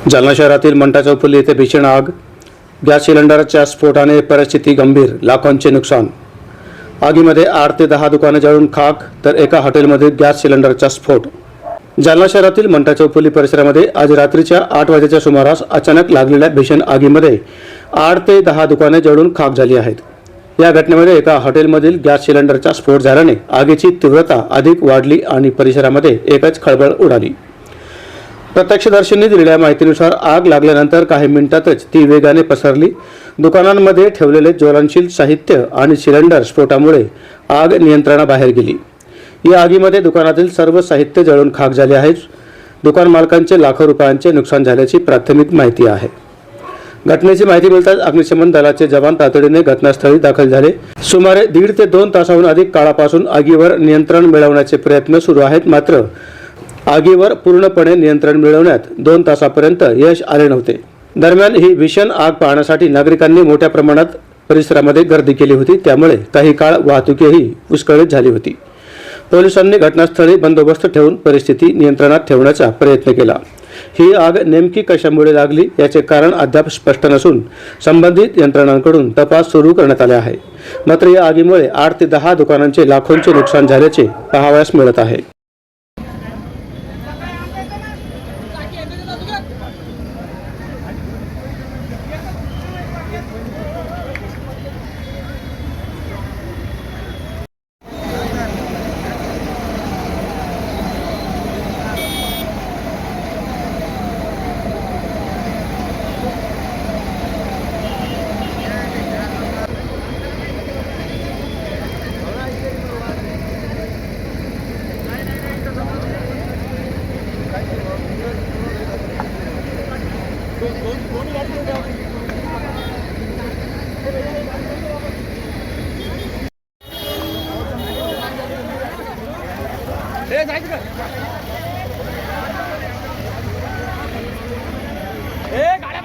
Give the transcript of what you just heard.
जालना शहरातील मंठा चौफुली येथे भीषण आग. गॅस सिलेंडरच्या स्फोटाने परिस्थिती गंभीर, लाखोंचे नुकसान. आगीमध्ये 8 ते 10 दुकाने जळून खाक, तर एका हॉटेलमध्ये गॅस सिलेंडरचा स्फोट. जालना शहरातील मंठा चौफुली परिसरामध्ये आज रात्रीच्या 8 वाजेच्या सुमारास अचानक लागलेल्या भीषण आगीमध्ये 8 ते 10 दुकाने जळून खाक झाली आहेत. या घटनेमध्ये एका हॉटेलमधील गॅस सिलेंडरचा स्फोट झाल्याने आगीची तीव्रता अधिक वाढली आणि परिसरामध्ये एकच खळबळ उडाली. प्रत्यक्षदर्शींनी दिलेल्या माहितीनुसार आग लागल्यानंतर काही मिनिटातच ती वेगाने पसरली. दुकानांमध्ये ठेवलेले ज्वलनशील साहित्य आणि सिलेंडर स्फोटामुळे आग नियंत्रणाबाहेर गेली. या आगीमध्ये दुकानातील सर्व साहित्य जळून खाक झाले आहे. दुकान मालकांचे लाखो रुपयांचे नुकसान झाल्याची प्राथमिक माहिती आहे. घटनेची माहिती मिळताच अग्निशमन दलाचे जवान तातडीने घटनास्थळी दाखल झाले. सुमारे 1.5 ते 2 तासाहून अधिक काळापासून आगीवर नियंत्रण मिळवण्याचे प्रयत्न सुरू आहेत. मात्र आगीवर पूर्णपणे नियंत्रण मिळवण्यात 2 तासापर्यंत यश आले नव्हते. दरम्यान ही भीषण आग पाहण्यासाठी नागरिकांनी मोठ्या प्रमाणात परिसरामध्ये गर्दी केली होती. त्यामुळे काही काळ वाहतूकही विस्कळीत झाली होती. पोलिसांनी घटनास्थळी बंदोबस्त ठेवून परिस्थिती नियंत्रणात ठेवण्याचा प्रयत्न केला. ही आग नेमकी कशामुळे लागली याचे कारण अद्याप स्पष्ट नसून संबंधित यंत्रणांकडून तपास सुरू करण्यात आले आहे. मात्र या आगीमुळे 8 ते 10 दुकानांचे लाखोंचे नुकसान झाल्याचे पाहावयास मिळत आहे. गाड्या